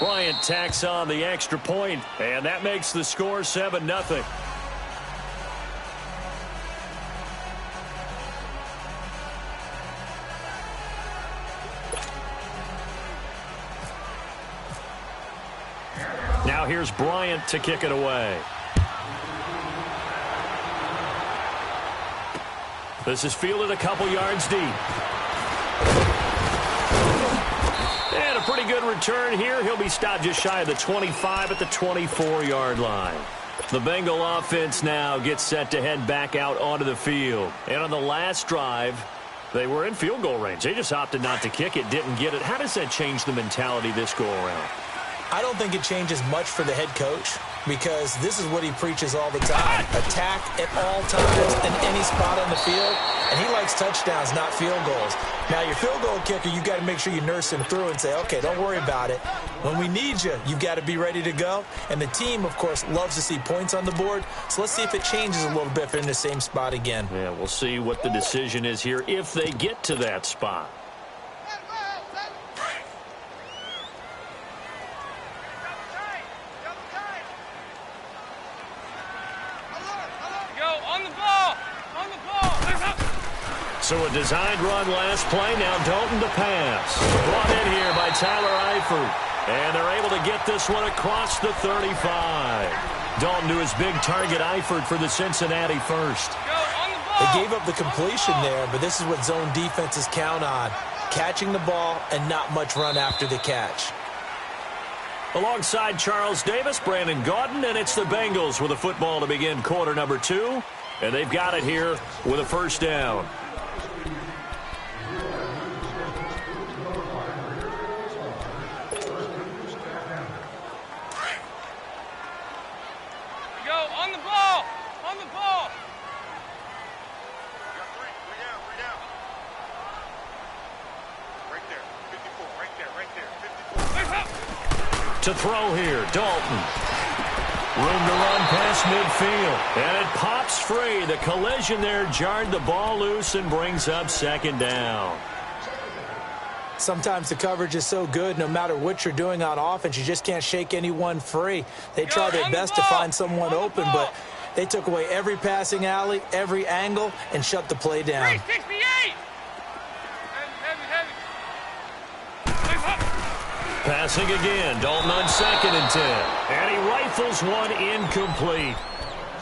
Bryant tacks on the extra point, and that makes the score 7-0. Now here's Bryant to kick it away. This is fielded a couple yards deep. And a pretty good return here. He'll be stopped just shy of the 25 at the 24-yard line. The Bengal offense now gets set to head back out onto the field. And on the last drive, they were in field goal range. They just opted not to kick it, didn't get it. How does that change the mentality this go-around? I don't think it changes much for the head coach because this is what he preaches all the time. Attack at all times in any spot on the field, and he likes touchdowns, not field goals. Now, your field goal kicker, you've got to make sure you nurse him through and say, okay, don't worry about it. When we need you, you've got to be ready to go. And the team, of course, loves to see points on the board. So let's see if it changes a little bit if they're in the same spot again. Yeah, we'll see what the decision is here if they get to that spot. So a designed run last play. Now Dalton to pass. Brought in here by Tyler Eifert. And they're able to get this one across the 35. Dalton to his big target, Eifert, for the Cincinnati first. They gave up the completion there, but this is what zone defenses count on. Catching the ball and not much run after the catch. Alongside Charles Davis, Brandon Gaudin, and it's the Bengals with a football to begin quarter number 2. And they've got it here with a first down. To throw here, Dalton. Room to run past midfield. And it pops free. The collision there jarred the ball loose and brings up second down. Sometimes the coverage is so good, no matter what you're doing on offense, you just can't shake anyone free. They try their best to find someone open, but they took away every passing alley, every angle, and shut the play down. 368! Passing again, Dalton on 2nd and 10. And he rifles one incomplete.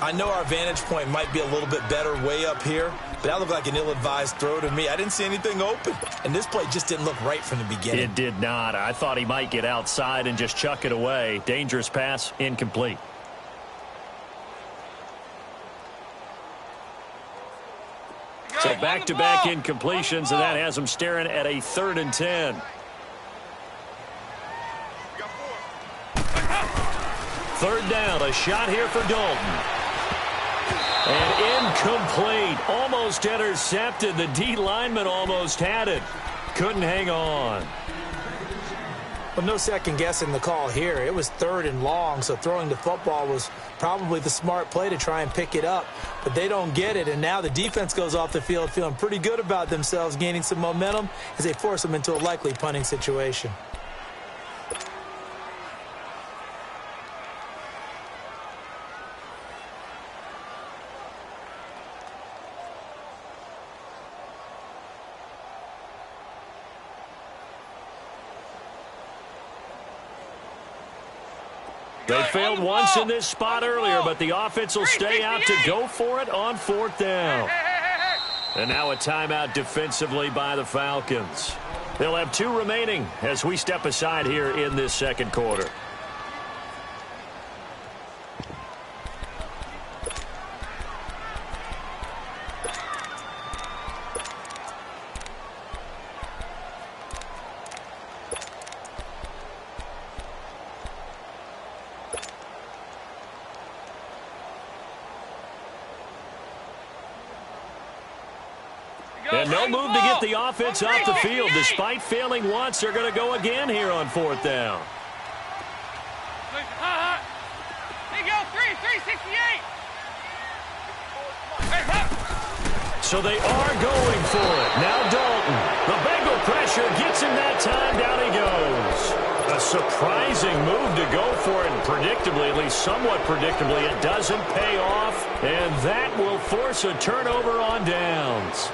I know our vantage point might be a little bit better way up here, but that looked like an ill-advised throw to me. I didn't see anything open, and this play just didn't look right from the beginning. It did not. I thought he might get outside and just chuck it away. Dangerous pass, incomplete. So back-to-back incompletions, and that has him staring at a 3rd and 10. Third down, a shot here for Dalton. And incomplete, almost intercepted. The D lineman almost had it. Couldn't hang on. Well, no second guessing the call here. It was 3rd and long, so throwing the football was probably the smart play to try and pick it up. But they don't get it, and now the defense goes off the field feeling pretty good about themselves, gaining some momentum as they force them into a likely punting situation. They failed once in this spot earlier, but the offense will stay out to go for it on 4th down. And now a timeout defensively by the Falcons. They'll have 2 remaining as we step aside here in this second quarter. And no move to get the offense off the field. Despite failing once, they're going to go again here on 4th down. There you go, 368. So they are going for it. Now Dalton. The Bengal pressure gets him that time. Down he goes. A surprising move to go for it, and predictably, at least somewhat predictably, it doesn't pay off, and that will force a turnover on downs.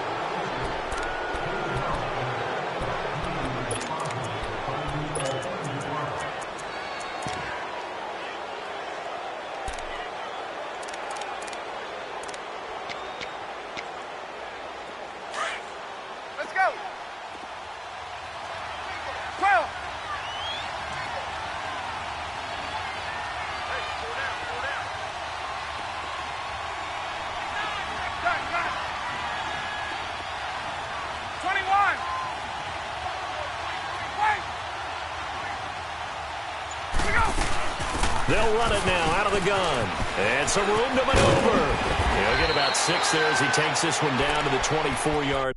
Let's go. 12. Hey, slow down, slow down. Got it. 21. Wait. Here we go. They'll run it now out of the gun. And some room to maneuver. He'll get about 6 there as he takes this one down to the 24-yard.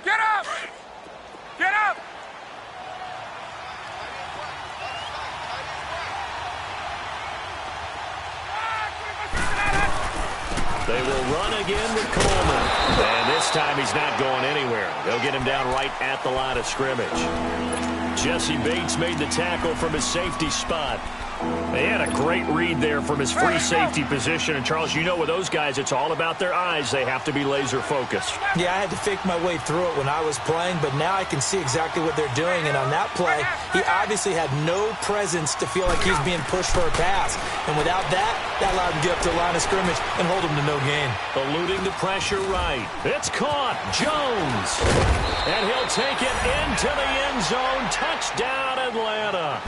Get up! Get up! They will run again with Coleman. And this time he's not going anywhere. They'll get him down right at the line of scrimmage. Jesse Bates made the tackle from his safety spot. They had a great read there from his free safety position. And, Charles, you know with those guys, it's all about their eyes. They have to be laser focused. Yeah, I had to fake my way through it when I was playing, but now I can see exactly what they're doing. And on that play, he obviously had no presence to feel like he's being pushed for a pass. And without that, that allowed him to get up to the line of scrimmage and hold him to no gain. Eluding the pressure right. It's caught. Jones. And he'll take it into the end zone. Touchdown, Atlanta.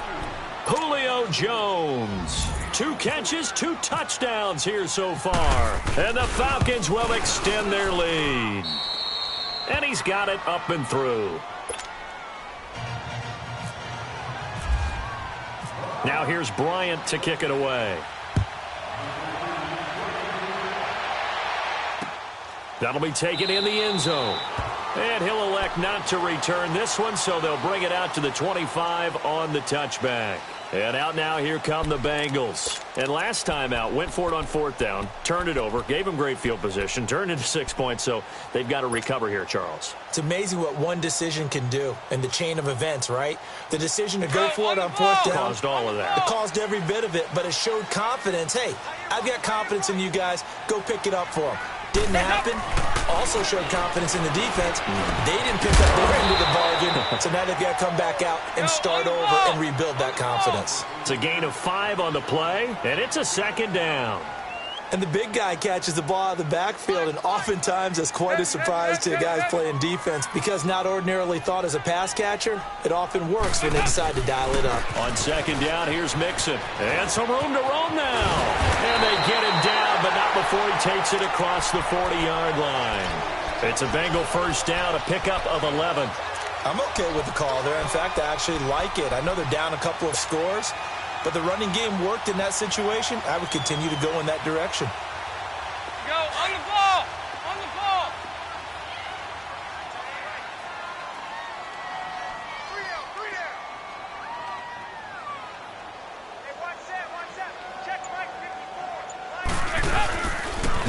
Julio Jones. 2 catches, 2 touchdowns here so far. And the Falcons will extend their lead. And he's got it up and through. Now here's Bryant to kick it away. That'll be taken in the end zone. And he'll elect not to return this one, so they'll bring it out to the 25 on the touchback. And out now, here come the Bengals. And last time out, went for it on 4th down, turned it over, gave him great field position, turned into 6 points, so they've got to recover here, Charles. It's amazing what one decision can do in the chain of events, right? The decision to go for it on 4th down. Caused all of that. It caused every bit of it, but it showed confidence. Hey, I've got confidence in you guys. Go pick it up for them. Didn't happen. Also showed confidence in the defense. They didn't pick up their end of the bargain, so now they've got to come back out and start over and rebuild that confidence. It's a gain of 5 on the play, and it's a 2nd down. And the big guy catches the ball out of the backfield, and oftentimes that's quite a surprise to the guys playing defense because not ordinarily thought as a pass catcher, it often works when they decide to dial it up. On 2nd down, here's Mixon. And some room to roam now. And they get him down, but not before he takes it across the 40-yard line. It's a Bengal 1st down, a pickup of 11. I'm okay with the call there. In fact, I actually like it. I know they're down a couple of scores, but the running game worked in that situation. I would continue to go in that direction. Go on the ball. On the ball.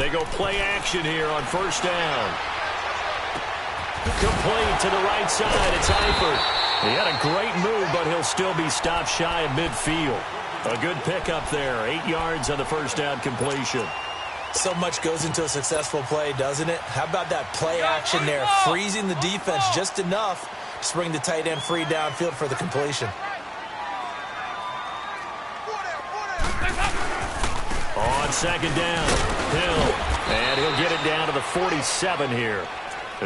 They go play action here on first down. Complete to the right side. It's Eifert. He had a great move, but he'll still be stopped shy of midfield. A good pickup there. 8 yards on the first down completion. So much goes into a successful play, doesn't it? How about that play action there? Freezing the defense just enough to bring the tight end free downfield for the completion. On second down, Hill. And he'll get it down to the 47 here.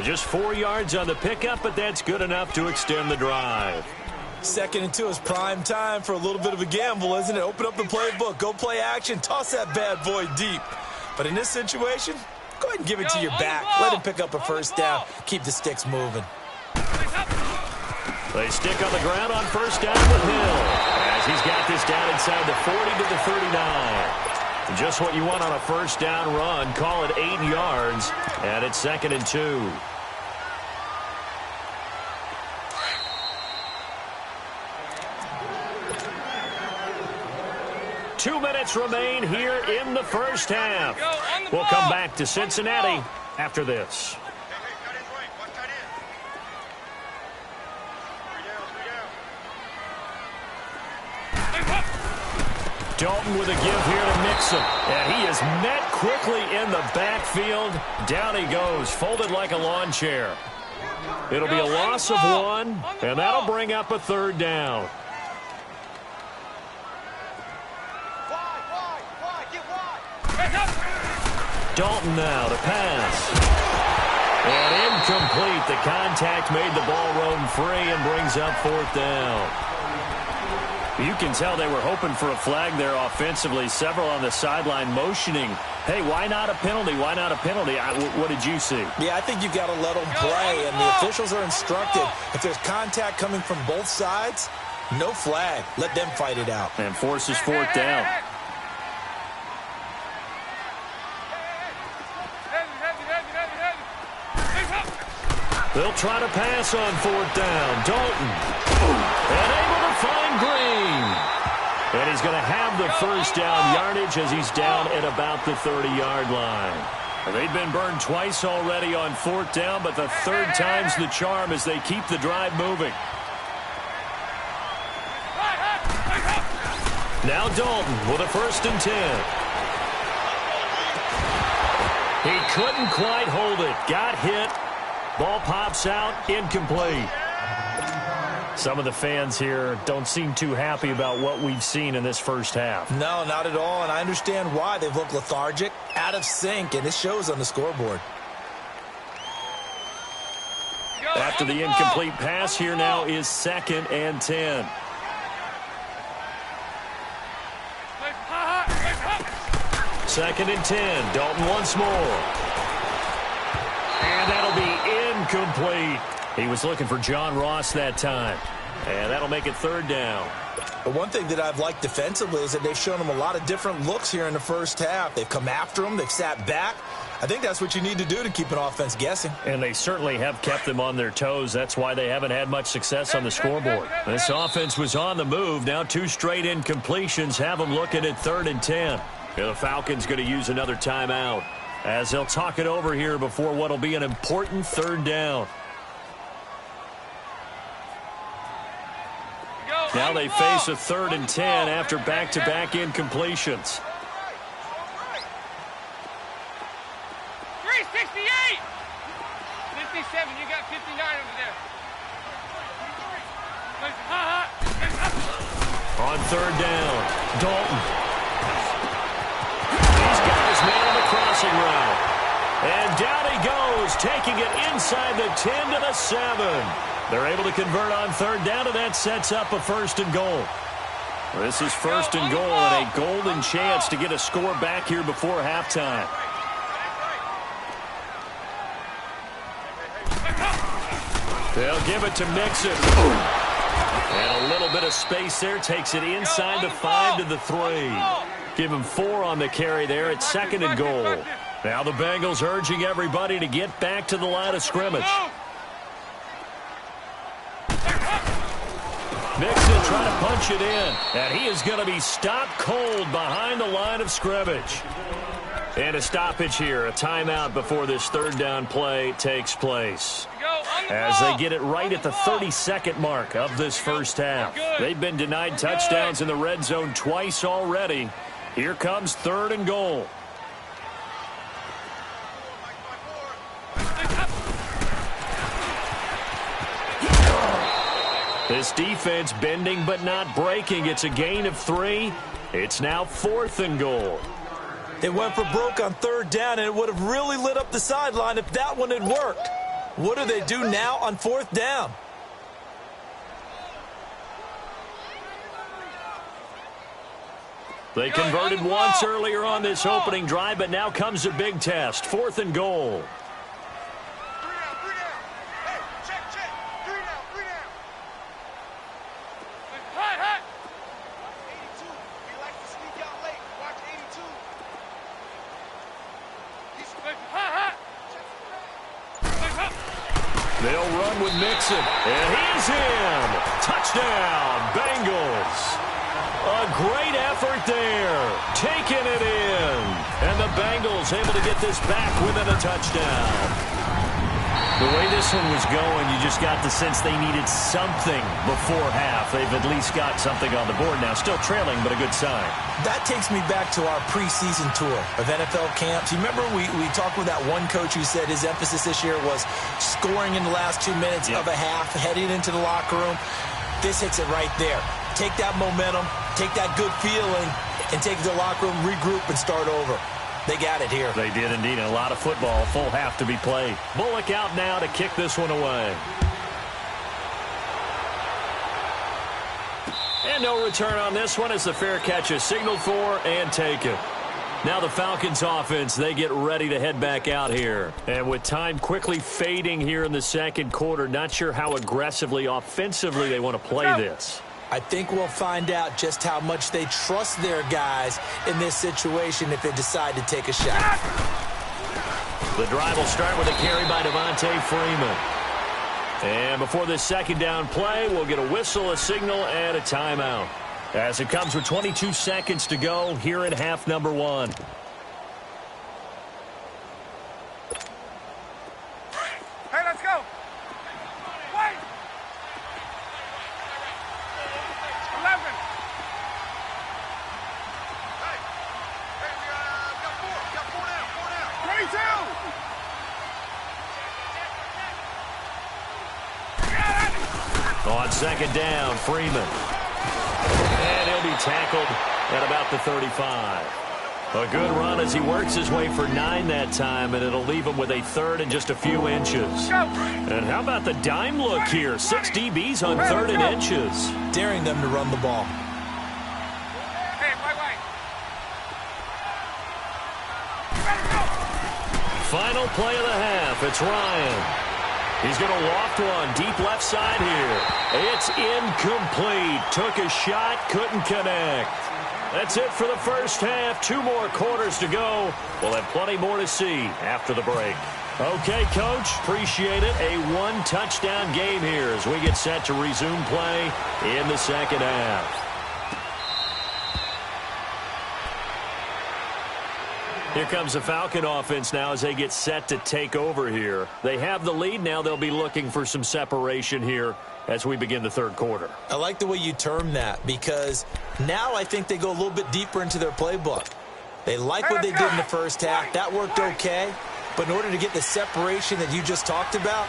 Just 4 yards on the pickup, but that's good enough to extend the drive. 2nd and 2 is prime time for a little bit of a gamble, isn't it? Open up the playbook, go play action, toss that bad boy deep. But in this situation, go ahead and give it to your back. Let him pick up a first down. Keep the sticks moving. They stick on the ground on first down with Hill, as he's got this down inside the 40 to the 39. Just what you want on a first down run. Call it 8 yards, and it's 2nd and 2. Two minutes remain here in the first half. We'll come back to Cincinnati after this. Dalton with a give here to Mixon. And he is met quickly in the backfield. Down he goes, folded like a lawn chair. It'll be a loss of 1, and that'll bring up a 3rd down. Dalton now to pass. And incomplete. The contact made the ball roam free and brings up 4th down. You can tell they were hoping for a flag there offensively. Several on the sideline motioning, hey, why not a penalty? Why not a penalty? What did you see? Yeah, I think you've got to let them play, and the officials are instructed. If there's contact coming from both sides, no flag. Let them fight it out. And forces 4th down. They'll try to pass on 4th down. Dalton. And able to find Green. And he's going to have the first down yardage as he's down at about the 30-yard line. They've been burned twice already on 4th down, but the 3rd time's the charm as they keep the drive moving. Now Dalton with a 1st and 10. He couldn't quite hold it. Got hit. Ball pops out, incomplete. Some of the fans here don't seem too happy about what we've seen in this first half. No, not at all, and I understand why. They've looked lethargic, out of sync, and it shows on the scoreboard. After the incomplete pass, here now is 2nd and 10. Second and 10. Dalton once more. And that'll be incomplete. He was looking for John Ross that time. And that'll make it 3rd down. But one thing that I've liked defensively is that they've shown him a lot of different looks here in the first half. They've come after him. They've sat back. I think that's what you need to do to keep an offense guessing. And they certainly have kept them on their toes. That's why they haven't had much success on the scoreboard. This offense was on the move. Now 2 straight incompletions have them looking at 3rd and 10. The Falcons going to use another timeout as they'll talk it over here before what will be an important 3rd down. Now they face a 3rd and 10 after back-to-back incompletions. 368! 57, you got 59 over there. On 3rd down, Dalton. He's got his man on the crossing route. And down he goes, taking it inside the 10 to the 7. They're able to convert on 3rd down, and that sets up a 1st and goal. This is 1st and goal and a golden chance to get a score back here before halftime. They'll give it to Mixon. And a little bit of space there takes it inside the 5 to the 3. Give him 4 on the carry there at 2nd and goal. Now the Bengals urging everybody to get back to the line of scrimmage. Mixon trying to punch it in, and he is going to be stopped cold behind the line of scrimmage. And a stoppage here, a timeout before this third down play takes place. As they get it right at the 32nd mark of this first half. They've been denied touchdowns in the red zone twice already. Here comes 3rd and goal. This defense bending but not breaking. It's a gain of 3. It's now 4th and goal. It went for broke on 3rd down, and it would have really lit up the sideline if that one had worked. What do they do now on 4th down? They converted once earlier on this opening drive, but now comes a big test. 4th and goal. They'll run with Mixon, and he's in. Touchdown, Bengals. A great effort there, taking it in. And the Bengals able to get this back within a touchdown. The way this one was going, you just got the sense they needed something before half. They've at least got something on the board now. Still trailing, but a good sign. That takes me back to our preseason tour of NFL camps. You remember we talked with that one coach who said his emphasis this year was scoring in the last 2 minutes of a half, heading into the locker room. This hits it right there. Take that momentum, take that good feeling, and take it to the locker room, regroup, and start over. They got it here. They did indeed. A lot of football, full half to be played. Bullock out now to kick this one away. And no return on this one as the fair catch is signaled for and taken. Now the Falcons offense, they get ready to head back out here. And with time quickly fading here in the second quarter, not sure how aggressively, offensively they want to play this. I think we'll find out just how much they trust their guys in this situation if they decide to take a shot. The drive will start with a carry by Devontae Freeman. And before this second down play, we'll get a whistle, a signal, and a timeout. As it comes with 22 seconds to go here in half number 1. Hey, let's go. Wait. 11. Hey, we got four now. 22. On second down, Freeman. And he'll be tackled at about the 35. A good run as he works his way for 9 that time, and it'll leave him with a 3rd and just a few inches. And how about the dime look here? 6 DBs on 3rd and inches. Daring them to run the ball. Hey, wait. Final play of the half. It's Ryan. He's going to loft one deep left side here. It's incomplete. Took a shot, couldn't connect. That's it for the first half. 2 more quarters to go. We'll have plenty more to see after the break. Okay, Coach, appreciate it. A 1-touchdown game here as we get set to resume play in the second half. Here comes the Falcon offense now as they get set to take over here. They have the lead now. They'll be looking for some separation here as we begin the third quarter. I like the way you term that because now I think they go a little bit deeper into their playbook. They like what they did in the first half. That worked okay. But in order to get the separation that you just talked about,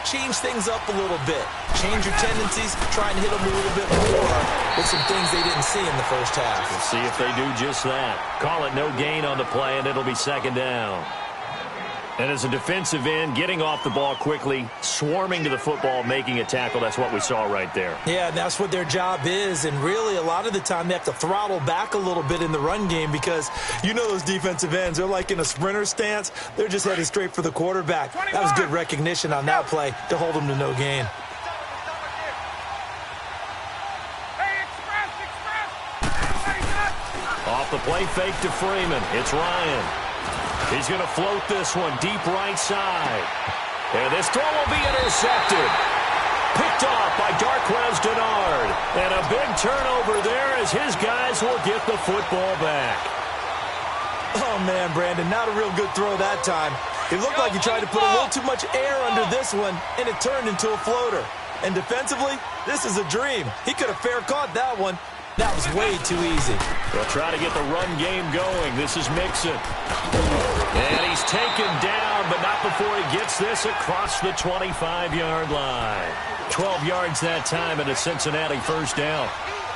change things up a little bit. Change your tendencies, try and hit them a little bit more with some things they didn't see in the first half. We'll see if they do just that. Call it no gain on the play, and it'll be second down. And as a defensive end, getting off the ball quickly, swarming to the football, making a tackle, that's what we saw right there. Yeah, and that's what their job is. And really, a lot of the time, they have to throttle back a little bit in the run game because you know those defensive ends, they're like in a sprinter stance. They're just headed straight for the quarterback. That was good recognition on that play to hold them to no gain. Off the play fake to Freeman. It's Ryan. He's going to float this one deep right side. And this throw will be intercepted. Picked off by Darquez Denard. And a big turnover there as his guys will get the football back. Oh, man, Brandon, not a real good throw that time. It looked like he tried to put a little too much air under this one, and it turned into a floater. And defensively, this is a dream. He could have fair caught that one. That was way too easy. They'll try to get the run game going. This is Mixon. And he's taken down, but not before he gets this across the 25-yard line. 12 yards that time and a Cincinnati first down.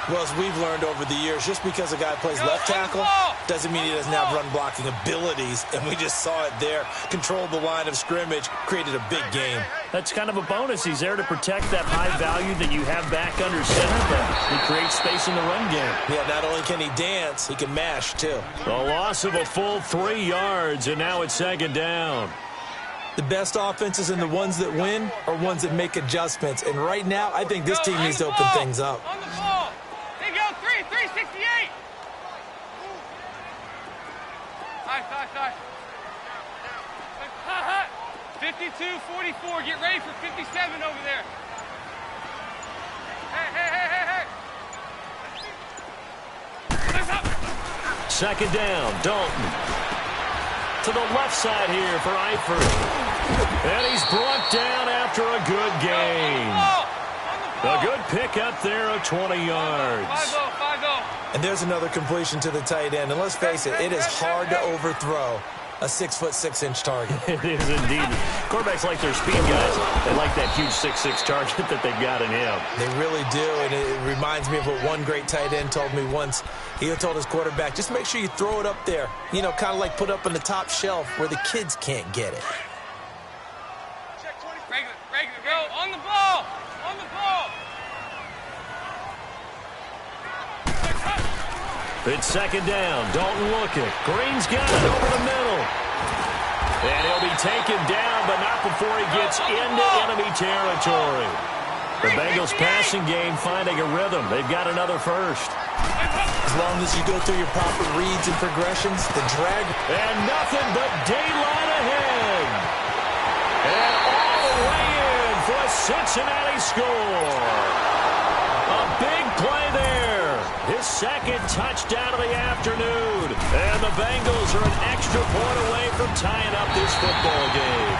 Well, as we've learned over the years, just because a guy plays left tackle doesn't mean he doesn't have run-blocking abilities, and we just saw it there. Controlled the line of scrimmage, created a big game. That's kind of a bonus. He's there to protect that high value that you have back under center, but he creates space in the run game. Yeah, not only can he dance, he can mash, too. A loss of a full 3 yards, and now it's second down. The best offenses and the ones that win are ones that make adjustments, and right now, I think this team needs to open things up. On the ball. There you go, 368. High. 52-44. Get ready for 57 over there. Hey. Second down, Dalton. To the left side here for Eifert. And he's brought down after a good gain. A good pickup there of 20 yards. 5-0. And there's another completion to the tight end. And let's face it, it is hard to overthrow a 6'6" target. It is indeed. Quarterbacks like their speed guys. They like that huge 6'6" target that they've got in him. They really do, and it reminds me of what one great tight end told me once. He told his quarterback, just make sure you throw it up there. You know, kind of like put up on the top shelf where the kids can't get it. Regular, go. On the ball. It's second down. Dalton looking. Green's got it over the middle. And he'll be taken down, but not before he gets into enemy territory. The Bengals passing game finding a rhythm. They've got another first. As long as you go through your proper reads and progressions, the drag. And nothing but daylight ahead. And all the way in for a Cincinnati score. A big play there. His second touchdown of the afternoon. And the Bengals are an extra point away from tying up this football game.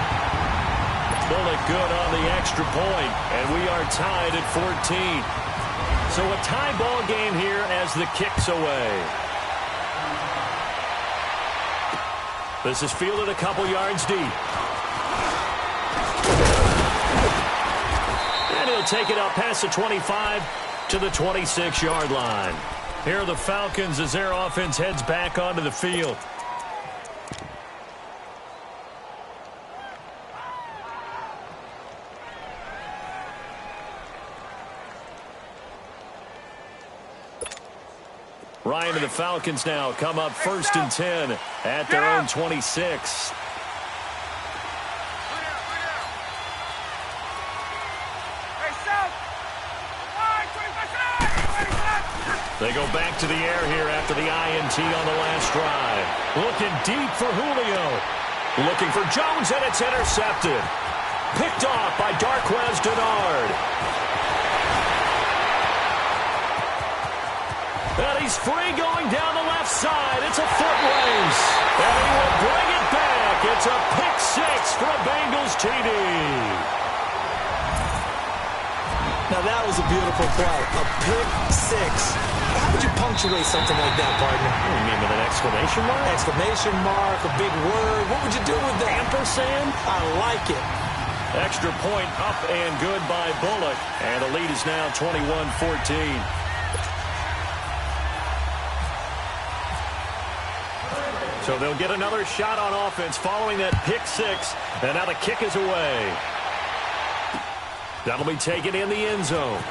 Bullock good on the extra point, and we are tied at 14. So a tie ball game here as the kick's away. This is fielded a couple yards deep. And he'll take it up past the 25 to the 26-yard line. Here are the Falcons as their offense heads back onto the field. Ryan and the Falcons now come up 1st and 10 at their own 26. They go back to the air here after the INT on the last drive. Looking deep for Julio. Looking for Jones, and it's intercepted. Picked off by Darquez Dennard. And he's free going down the left side. It's a foot race. And he will bring it back. It's a pick six for a Bengals TD. Now that was a beautiful play. A pick six. How would you punctuate something like that, partner? You mean with an exclamation mark? Exclamation mark, a big word. What would you do with that? Ampersand? I like it. Extra point up and good by Bullock. And the lead is now 21-14. So they'll get another shot on offense following that pick six. And now the kick is away. That'll be taken in the end zone.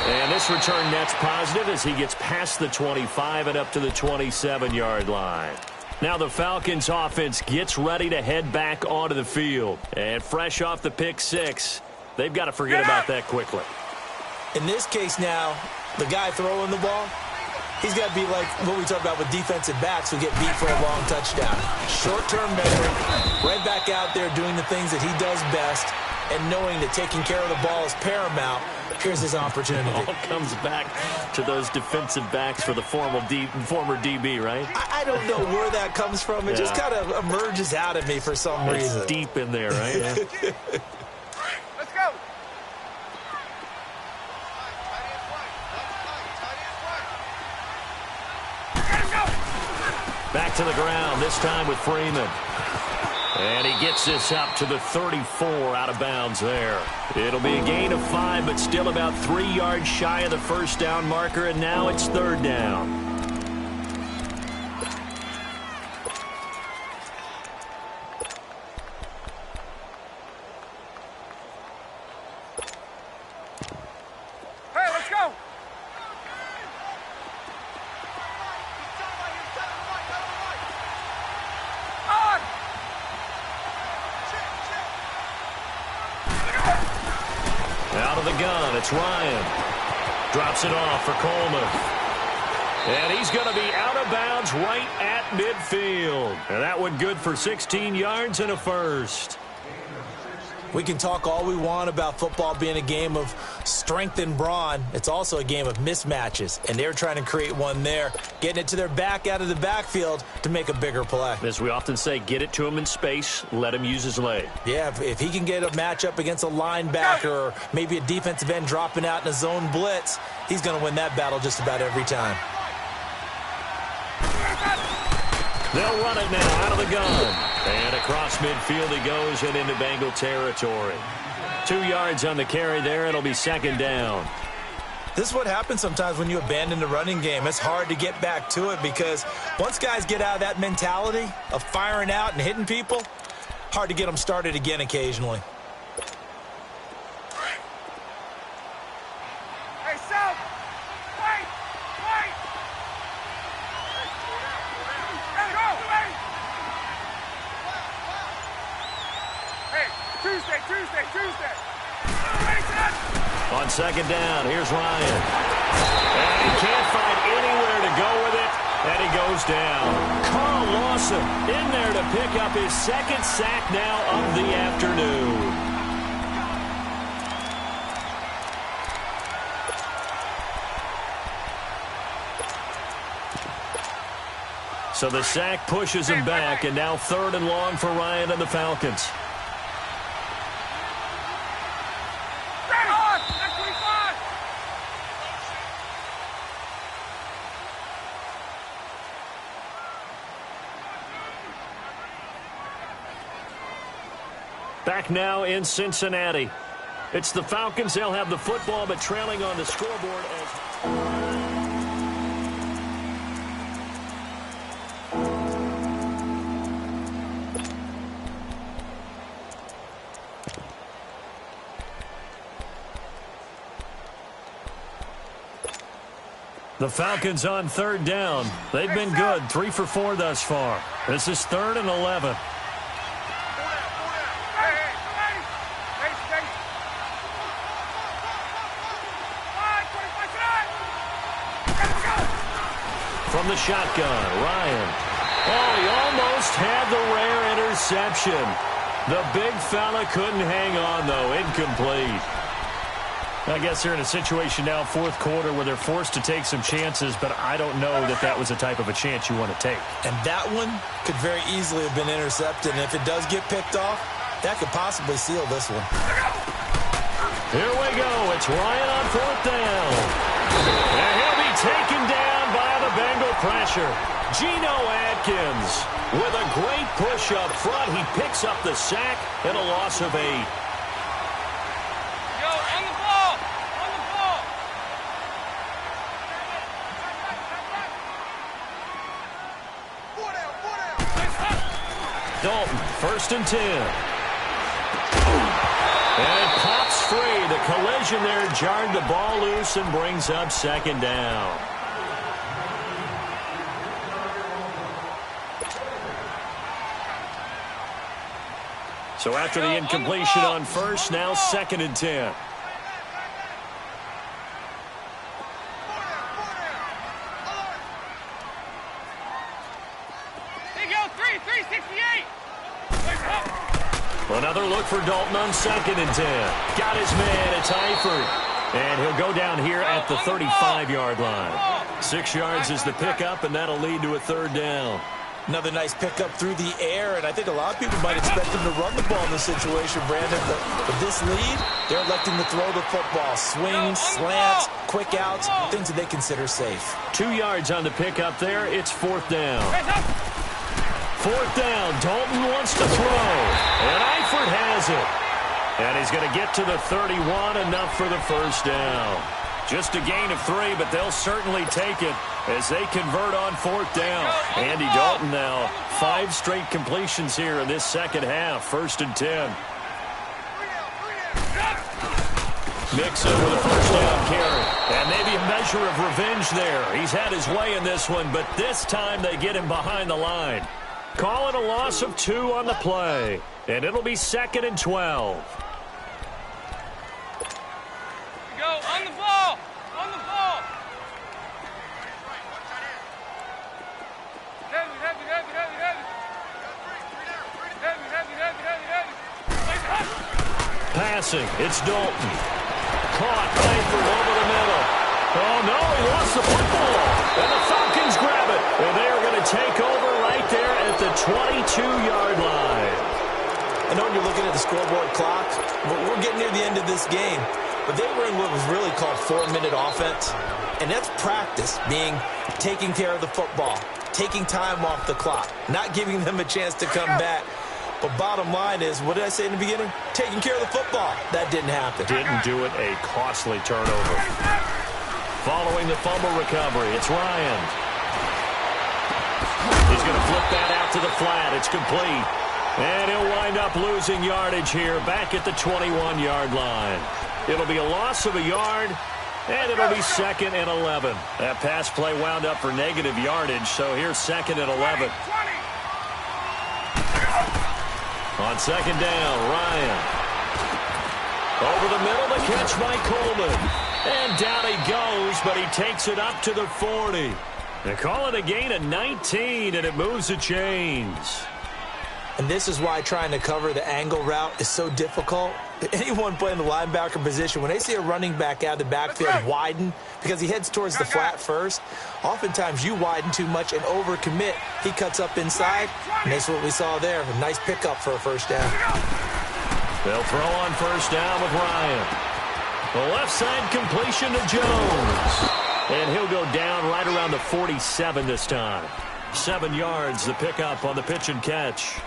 And this return net's positive as he gets past the 25 and up to the 27-yard line. Now the Falcons offense gets ready to head back onto the field. And fresh off the pick six, they've got to forget about that quickly. In this case now, the guy throwing the ball, He's got to be like what we talk about with defensive backs who get beat for a long touchdown. Short-term memory, right back out there doing the things that he does best, and knowing that taking care of the ball is paramount. Here's his opportunity. It all comes back to those defensive backs for the former DB, right? I don't know where that comes from. It just kind of emerges out of me for some reason. It's deep in there, right? Yeah. Let's go. Back to the ground, this time with Freeman. And he gets this up to the 34 out of bounds there. It'll be a gain of 5, but still about 3 yards shy of the first down marker, and now it's third down. Hey, let's go. On. Out of the gun, it's Ryan. Drops it off for Coleman. And he's going to be out of bounds right at midfield. And that one good for 16 yards and a first. We can talk all we want about football being a game of strength and brawn. It's also a game of mismatches, and they're trying to create one there, getting it to their back out of the backfield to make a bigger play. As we often say, get it to him in space, let him use his leg. Yeah, if he can get a matchup against a linebacker or maybe a defensive end dropping out in a zone blitz, he's going to win that battle just about every time. They'll run it now out of the gun. And across midfield he goes and into Bengal territory. 2 yards on the carry there. It'll be second down. This is what happens sometimes when you abandon the running game. It's hard to get back to it because once guys get out of that mentality of firing out and hitting people, hard to get them started again occasionally. Hey, South. Wait. Go. Hey, Tuesday. On second down, here's Ryan. And he can't find anywhere to go with it, and he goes down. Carl Lawson in there to pick up his second sack now of the afternoon. So the sack pushes him back, and now third and long for Ryan and the Falcons. Back now in Cincinnati. It's the Falcons. They'll have the football, but trailing on the scoreboard as... The Falcons on third down. They've been good, 3 for 4 thus far. This is 3rd and 11. From the shotgun, Ryan. Oh, he almost had the rare interception. The big fella couldn't hang on, though. Incomplete. I guess they're in a situation now, fourth quarter, where they're forced to take some chances, but I don't know that that was the type of a chance you want to take. And that one could very easily have been intercepted, and if it does get picked off, that could possibly seal this one. Here we go. It's Ryan on fourth down. And he'll be taken down by the Bengal pressure. Geno Atkins with a great push up front. He picks up the sack and a loss of 8. Yo, on the ball. Dalton, 1st and 10. And it pops free. The collision there jarred the ball loose and brings up second down. So after the incompletion on first, now 2nd and 10. They'll look for Dalton on 2nd and 10. Got his man. It's Eifert. And he'll go down here at the 35-yard line. 6 yards is the pickup, and that'll lead to a 3rd down. Another nice pickup through the air, and I think a lot of people might expect him to run the ball in this situation, Brandon. But with this lead, they're electing to throw the football. Swings, slants, quick outs, things that they consider safe. 2 yards on the pickup there. It's 4th down. 4th down. Dalton wants to throw, and Eifert has it. And he's going to get to the 31, enough for the 1st down. Just a gain of 3, but they'll certainly take it as they convert on 4th down. Andy Dalton now 5 straight completions here in this second half. 1st and 10. Mixon with a 1st down carry. And maybe a measure of revenge there. He's had his way in this one, but this time they get him behind the line. Call it a loss of 2 on the play. And it'll be 2nd and 12. Go on the ball. On the ball. Passing. It's Dalton. Caught. Eifert over the middle. Oh, no, he lost the football. And the Falcons grab it. And they are going to take over right there at the 22-yard line. I know you're looking at the scoreboard clock, but we're getting near the end of this game. But they were in what was really called 4-minute offense. And that's practice, being taking care of the football, taking time off the clock, not giving them a chance to come back. But bottom line is, what did I say in the beginning? Taking care of the football. That didn't happen. Didn't do it. A costly turnover. Following the fumble recovery, it's Ryan. He's going to flip that out to the flat. It's complete. And he'll wind up losing yardage here back at the 21-yard line. It'll be a loss of a yard, and it'll be 2nd and 11. That pass play wound up for negative yardage, so here's 2nd and 11. On 2nd down, Ryan. Over the middle, the catch by Coleman. And down he goes, but he takes it up to the 40. They call it a gain of 19, and it moves the chains. And this is why trying to cover the angle route is so difficult. Anyone playing the linebacker position, when they see a running back out of the backfield widen, because he heads towards the flat first, oftentimes you widen too much and overcommit. He cuts up inside, and that's what we saw there. A nice pickup for a 1st down. They'll throw on 1st down with Ryan. The left side completion to Jones. And he'll go down right around the 47 this time. 7 yards, the pickup on the pitch and catch.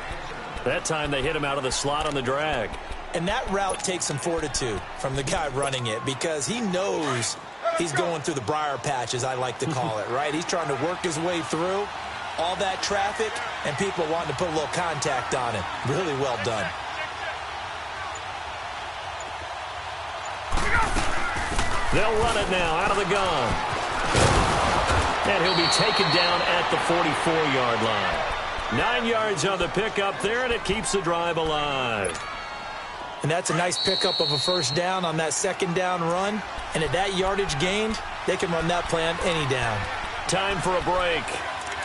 That time they hit him out of the slot on the drag. And that route takes some fortitude from the guy running it, because he knows he's going through the briar patch, as I like to call it, right? He's trying to work his way through all that traffic and people wanting to put a little contact on him. Really well done. They'll run it now out of the gun. And he'll be taken down at the 44-yard line. 9 yards on the pickup there, and it keeps the drive alive. And that's a nice pickup of a 1st down on that 2nd down run. And at that yardage gained, they can run that play on any down. Time for a break.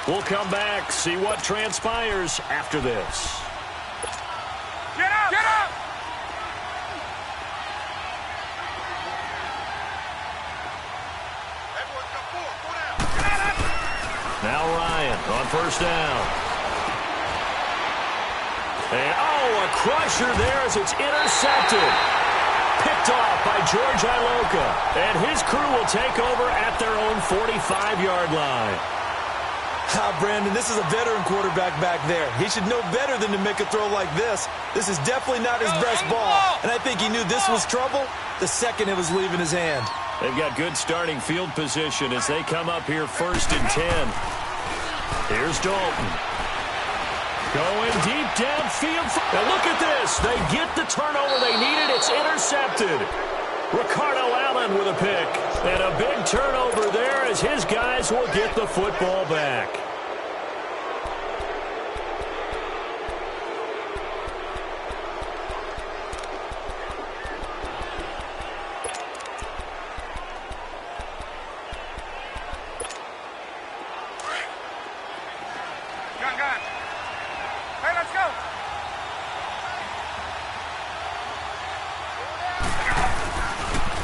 We'll come back, see what transpires after this. Get up! Get up! Now Ryan on 1st down. And, a crusher there as it's intercepted. Picked off by George Iloka. And his crew will take over at their own 45-yard line. Brandon, this is a veteran quarterback back there. He should know better than to make a throw like this. This is definitely not his best ball. And I think he knew this was trouble the second it was leaving his hand. They've got good starting field position as they come up here 1st and 10. Here's Dalton. Going deep downfield. Now look at this. They get the turnover they needed. It's intercepted. Ricardo Allen with a pick. And a big turnover there as his guys will get the football back.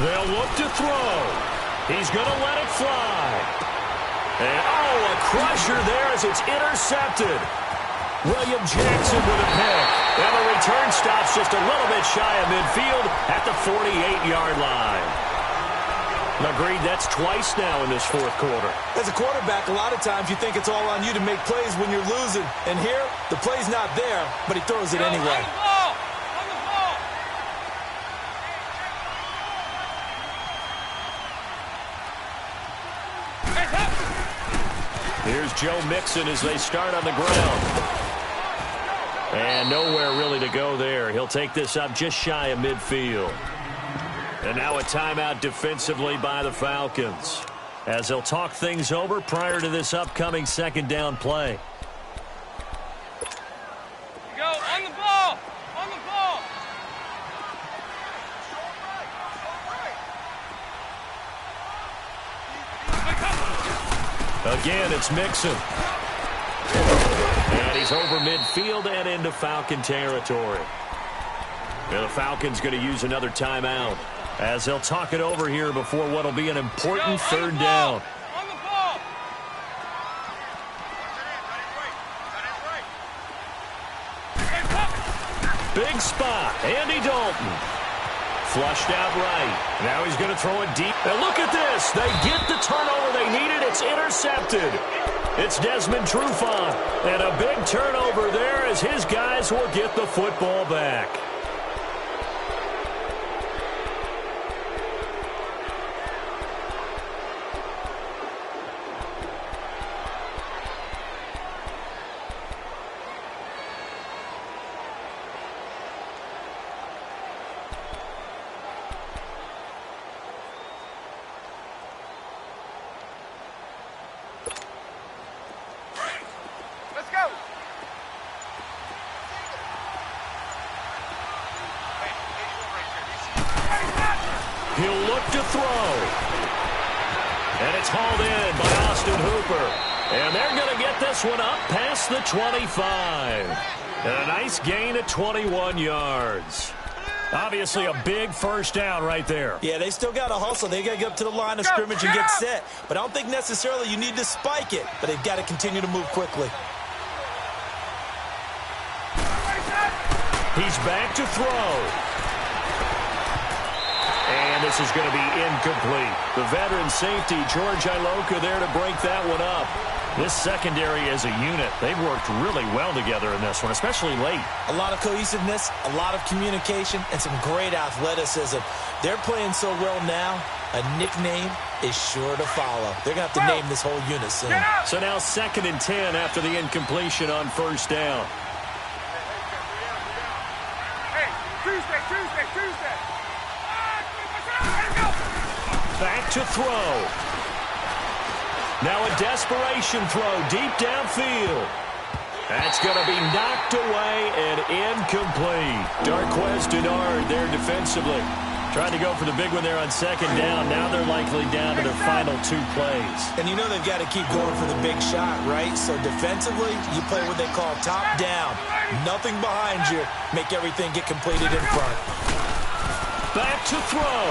They'll look to throw. He's going to let it fly. And, a crusher there as it's intercepted. William Jackson with a pick. And the return stops just a little bit shy of midfield at the 48-yard line. Agreed, that's twice now in this fourth quarter. As a quarterback, a lot of times you think it's all on you to make plays when you're losing. And here, the play's not there, but he throws it anyway. On the ball! On the ball! Here's Joe Mixon as they start on the ground. And nowhere really to go there. He'll take this up just shy of midfield. And now a timeout defensively by the Falcons, as they'll talk things over prior to this upcoming second down play. Go on the ball! On the ball! Again, it's Mixon. And he's over midfield and into Falcon territory. And the Falcons going to use another timeout, as they'll talk it over here before what will be an important third down. On the ball! Big spot. Andy Dalton. Flushed out right. Now he's going to throw it deep. And look at this. They get the turnover they needed. It's intercepted. It's Desmond Trufant. And a big turnover there as his guys will get the football back. Let's go! He'll look to throw. And it's hauled in by Austin Hooper. And they're going to get this one up past the 25. And a nice gain of 21 yards. Obviously a big first down right there. Yeah, they still got to hustle. They got to get up to the line of scrimmage and get set. But I don't think necessarily you need to spike it. But they've got to continue to move quickly. He's back to throw. And this is going to be incomplete. The veteran safety, George Iloka, there to break that one up. This secondary as a unit, they've worked really well together in this one, especially late. A lot of cohesiveness, a lot of communication, and some great athleticism. They're playing so well now, a nickname is sure to follow. They're going to have to name this whole unit soon. So now 2nd and 10 after the incompletion on first down. Hey, Tuesday! Back to throw. Now a desperation throw deep downfield. That's going to be knocked away and incomplete. Darquez Denard there defensively. Trying to go for the big one there on 2nd down. Now they're likely down to their final 2 plays. And you know they've got to keep going for the big shot, right? So defensively, you play what they call top down. Nothing behind you. Make everything get completed in front. Back to throw.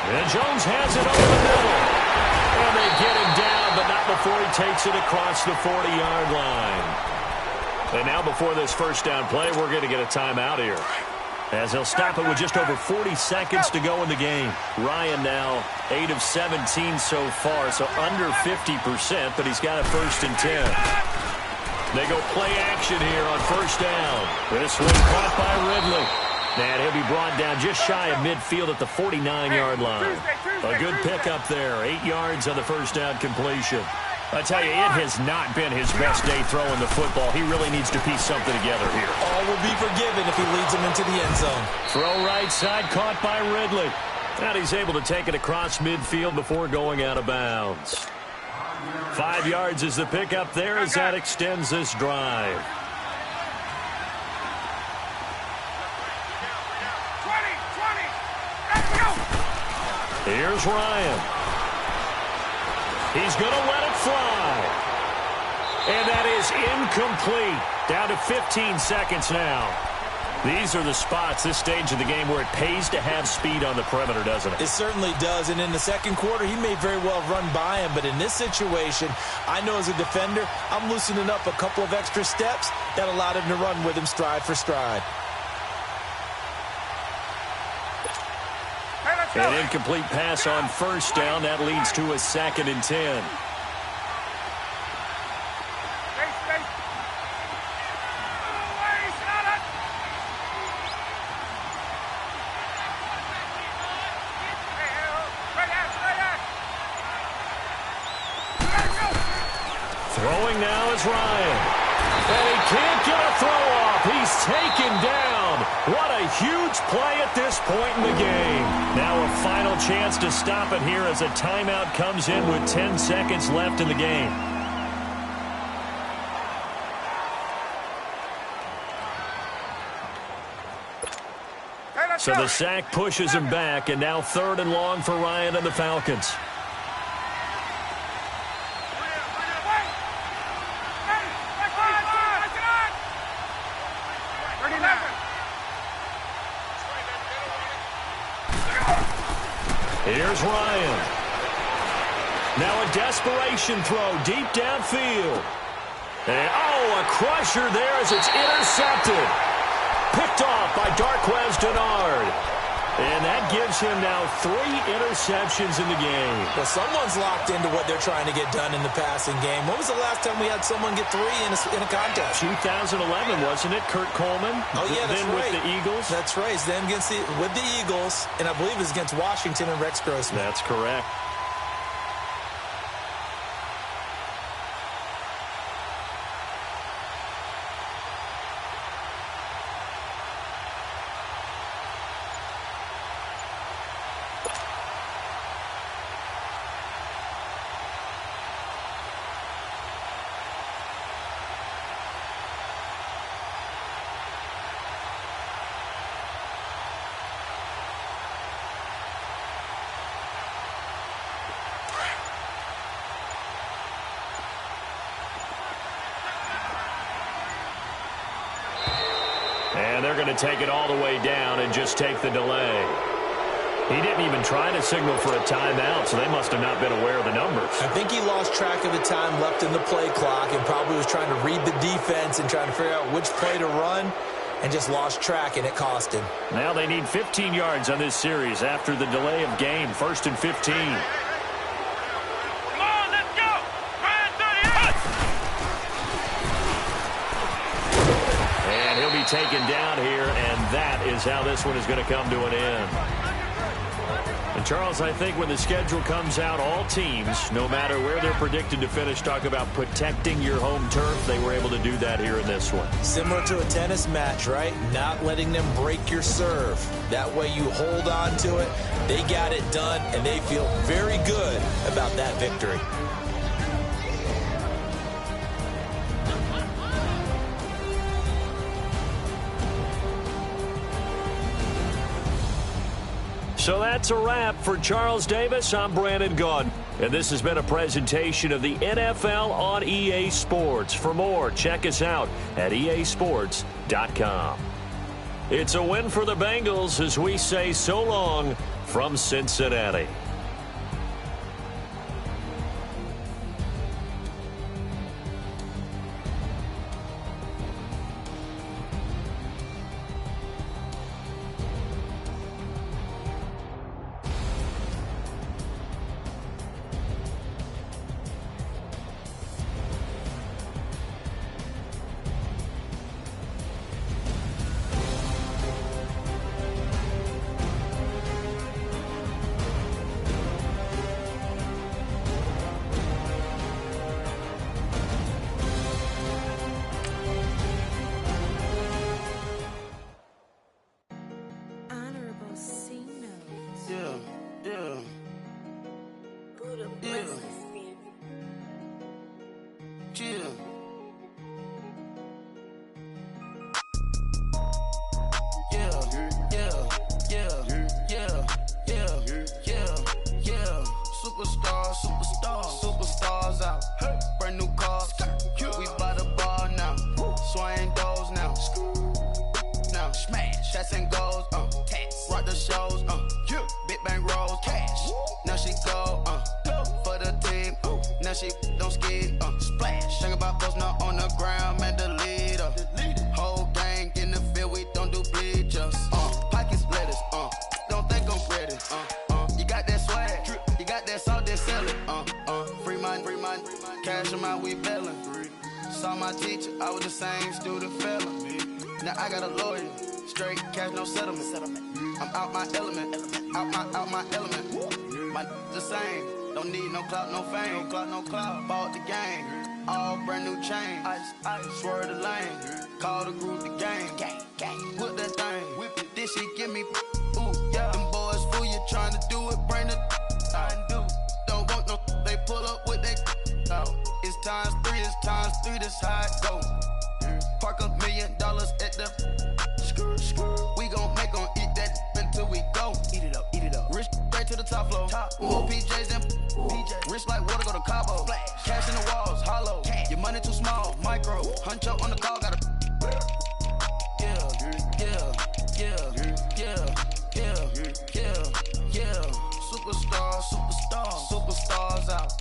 And Jones has it over the middle. And they get him down, but not before he takes it across the 40-yard line. And now before this first down play, we're going to get a timeout here, as they'll stop it with just over 40 seconds to go in the game. Ryan now 8 of 17 so far, so under 50%, but he's got a 1st and 10. They go play action here on first down. This one caught by Ridley. And he'll be brought down just shy of midfield at the 49-yard line. A good pickup there. 8 yards on the first down completion. I tell you, it has not been his best day throwing the football. He really needs to piece something together here. All will be forgiven if he leads them into the end zone. Throw right side, caught by Ridley. And he's able to take it across midfield before going out of bounds. 5 yards is the pickup there as that extends this drive. 20, let's go! Here's Ryan. He's going to let it fly. And that is incomplete. Down to 15 seconds now. These are the spots, this stage of the game, where it pays to have speed on the perimeter, doesn't it? It certainly does, and in the second quarter, he may very well run by him, but in this situation, I know as a defender, I'm loosening up a couple of extra steps that allowed him to run with him stride for stride. An incomplete pass on first down. That leads to a 2nd and 10. Throwing now is Ryan. And he can't get a throw off. He's taken down. What a huge play at this point in the game. Now a final chance to stop it here as a timeout comes in with 10 seconds left in the game. So the sack pushes him back, and now 3rd and long for Ryan and the Falcons. Here's Ryan. Now a desperation throw deep downfield. And, a crusher there as it's intercepted. Picked off by Darquez Denard. And that gives him now 3 interceptions in the game. Well, someone's locked into what they're trying to get done in the passing game. When was the last time we had someone get 3 in a contest? 2011, wasn't it? Kurt Coleman. Oh, yeah, that's then right. With the Eagles. That's right. Then with the Eagles, and I believe it was against Washington and Rex Grossman. That's correct. And they're going to take it all the way down and just take the delay. He didn't even try to signal for a timeout, so they must have not been aware of the numbers. I think he lost track of the time left in the play clock and probably was trying to read the defense and trying to figure out which play to run and just lost track, and it cost him. Now they need 15 yards on this series after the delay of game. 1st and 15. Taken down here, and that is how this one is going to come to an end. And Charles, I think when the schedule comes out, all teams, no matter where they're predicted to finish, talk about protecting your home turf. They were able to do that here in this one. Similar to a tennis match, right? Not letting them break your serve. That way you hold on to it. They got it done, and they feel very good about that victory. So that's a wrap for Charles Davis. I'm Brandon Gaudin, and this has been a presentation of the NFL on EA Sports. For more, check us out at easports.com. It's a win for the Bengals as we say so long from Cincinnati. don't skid, splash. Think about posting up on the ground, man, delete her. Whole gang in the field, we don't do bleachers. Pockets lettuce, don't think I'm ready. You got that swag, you got that salt, then sell it. Free mind, cash amount, we bailin'. Saw my teacher, I was the same student felon. Now I got a lawyer, straight cash, no settlement. I'm out my element, out my element. My the same, don't need no clout, no fame. No clout, bought the game, all brand new chain. Ice, swerve the lane, call the group the gang. Whip that thing, whip it, this shit give me, ooh, yeah. Them boys fool you trying to do it, bring the don't want no, they pull up with that out. It's times three, this how it go. Park $1 million at the we gon' make 'em eat that until we go. Eat it up. Rich straight to the top floor. More PJs than rich like water, go to Cabo. Cash in the walls, hollow. Your money too small, micro. Hunch up on the call, gotta. Superstars out.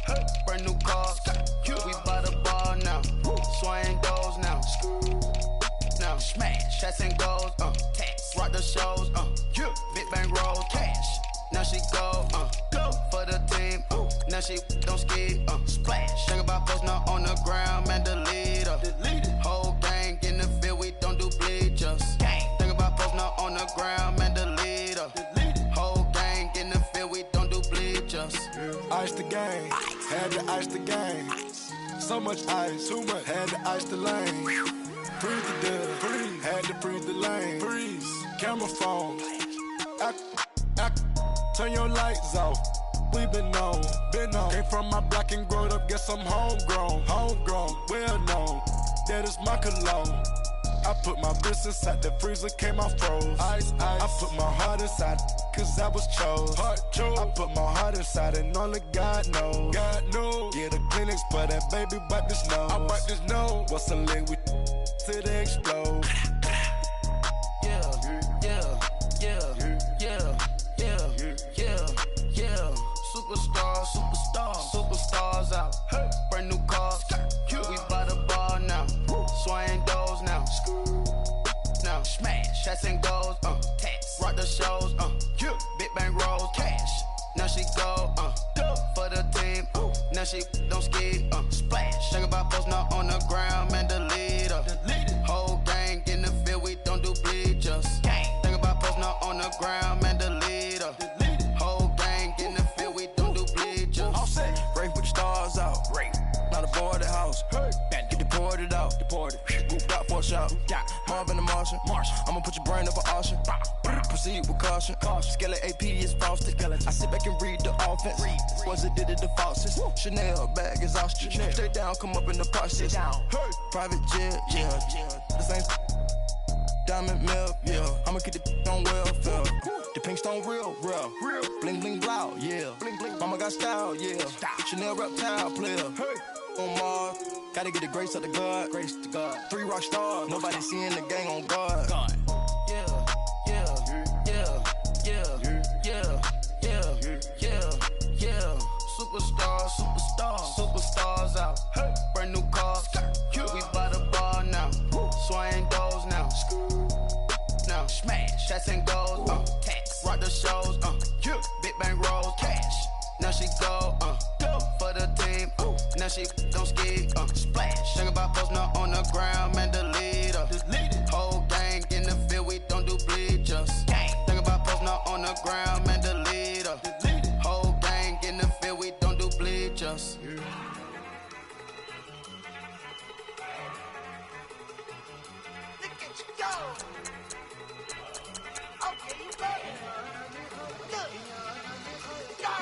Brand new cars. We by the bar now. Swing doors now. Now smash, shots and goals, rock the shows, big bang rolls, cash. Now she go for the team, now she don't skid, splash. Think about posting up on the ground, man, delete her. Whole gang in the field, we don't do bleachers. Think about posting up on the ground, man, delete her. Whole gang in the field, we don't do bleachers. Ice the game, had to ice the game. So much ice, too much, had to ice the lane. Freeze the deal, freeze, had to freeze the lane. Freeze, camera phone. Turn your lights off. We been on. Came from my block and growed up, guess I'm homegrown, well known. That is my cologne. I put my wrist inside the freezer, came out froze. Ice. I put my heart inside, cause I was chose. I put my heart inside and only God knows. Yeah, the clinics, but that baby wipe this nose. I wipe this nose. What's the link with till they explode? Superstars out. Brand new cars. We by the bar now. Swing doors now. Now smash, shots and goals. Rock the shows. Big bang rolls, cash. Now she go for the team. Now she don't skid. Splash. Think about posting up on the ground, man, delete her. Whole gang in the field, we don't do bleachers. Think about posting up on the ground, man, delete her. Whole gang in the field, we don't do bleachers. All set. Rafe with the stars out. Not a boarded house. Get deported out. Group out for a shout. Marvin the Martian. I'ma put your brain up for auction. Proceed with caution. Skeleton AP is frosted. I sit back and read the offense. Was it did it the falsest? Chanel bag is ostrich. Stay down, come up in the process. Private jet, yeah. The same diamond milk, yeah. I'ma keep the on welfare. The pink stone real. Bling bling blow, yeah. Mama got style, yeah. Chanel reptile player. On Mars, gotta get the grace of the God. 3 rock stars, nobody seeing the gang on guard. Superstars out. Brand new cars. We by the bar now. Swing doors now. Now smash, shots and goals. Rock the shows. Big bang rolls, cash. Now she go for the team. Now she don't skid. Splash. Think about posting up on the ground, man, delete her. Whole gang in the field, we don't do bleachers. Think about posting up on the ground, man, delete her. Whole gang in the field, we don't do bleachers. Look at you go. Okay, you ready? Look. Go.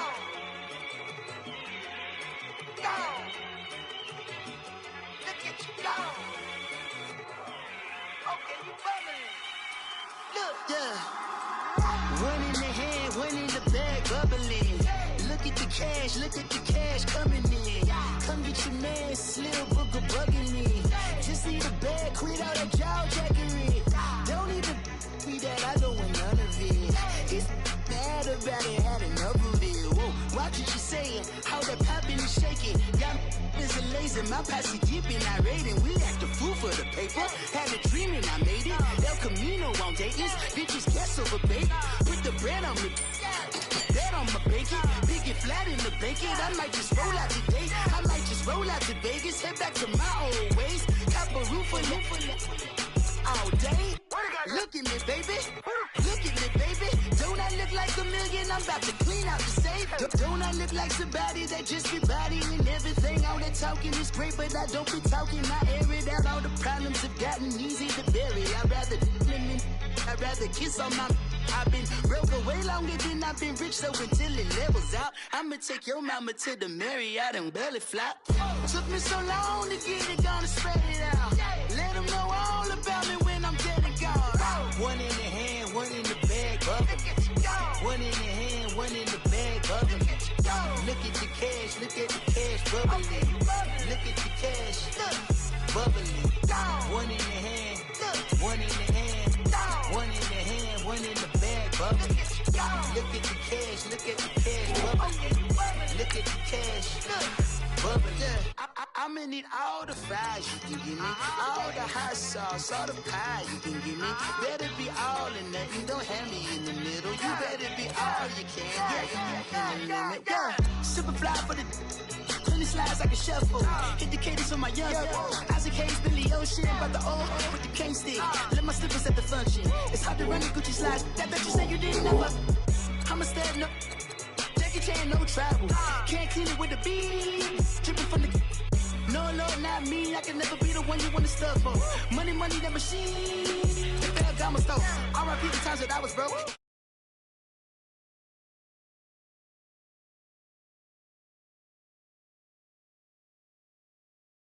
Look at you go. Okay, you ready? Look. Yeah. One in the hand, one in the bag, bubbling. Look at the cash coming in. Come get your man, Slim Booger bugging me. Just need a bag, quit all that jaw jackery. Don't even me that I don't want none of it. He's mad about it, had enough of it. Whoa, watch what you saying, how that poppin' and shaking. Y'all is a in my posse deep and I raid and we act a fool for the paper. Had a dream and I made it. El Camino on Dayton's. Bitches guess over bait. Put the bread on me. Bet on my bacon. Big and flat in the bacon. I might just roll out today. I might just roll out to Vegas. Head back to my old ways. Cop a roof for all day. Look at me, baby. Look at me, baby. Don't I look like a million? I'm about to clean out the safe. Don't I look like somebody that just be bodying everything? All that talking is great, but I don't be talking. I air it out. All the problems have gotten easy to bury. I'd rather kiss on my... I've been broke way longer than I've been rich, so until it levels out, I'ma take your mama to the Marriott and belly flop. Took me so long to get it, gonna spread it out. Let them know all about me when I'm dead and gone. One in the hand, one in the bag, bubble. One in the hand, one in the bag, bubble. Look at the cash, look at the cash, bubbling. Look at the cash, bubbling. One in the hand, one in the hand, one in the hand, one in the bag, bubbling. Look at the cash, look at the cash, bubbling. Look at the cash, bubbling. I'ma need all the fries you can give me, all the hot sauce, all the pie you can give me. Better be all or nothing, don't have me in the middle. You better be all you can, yeah. Super fly for the 20 slides like a shuffle. Hit the cadence for my young Isaac Hayes, Billy Ocean, but the old with the cane stick. Let my slippers at the function. It's hard to run the Gucci slides. That bet you say you didn't know. I'ma stand up. Jackie Chan, no travel. Can't clean it with the beat. Dripping from the... No, Lord, not me. I can never be the one you want to stuff for. Money, that machine. The bell got my stove. R.I.P. the times that I was broke.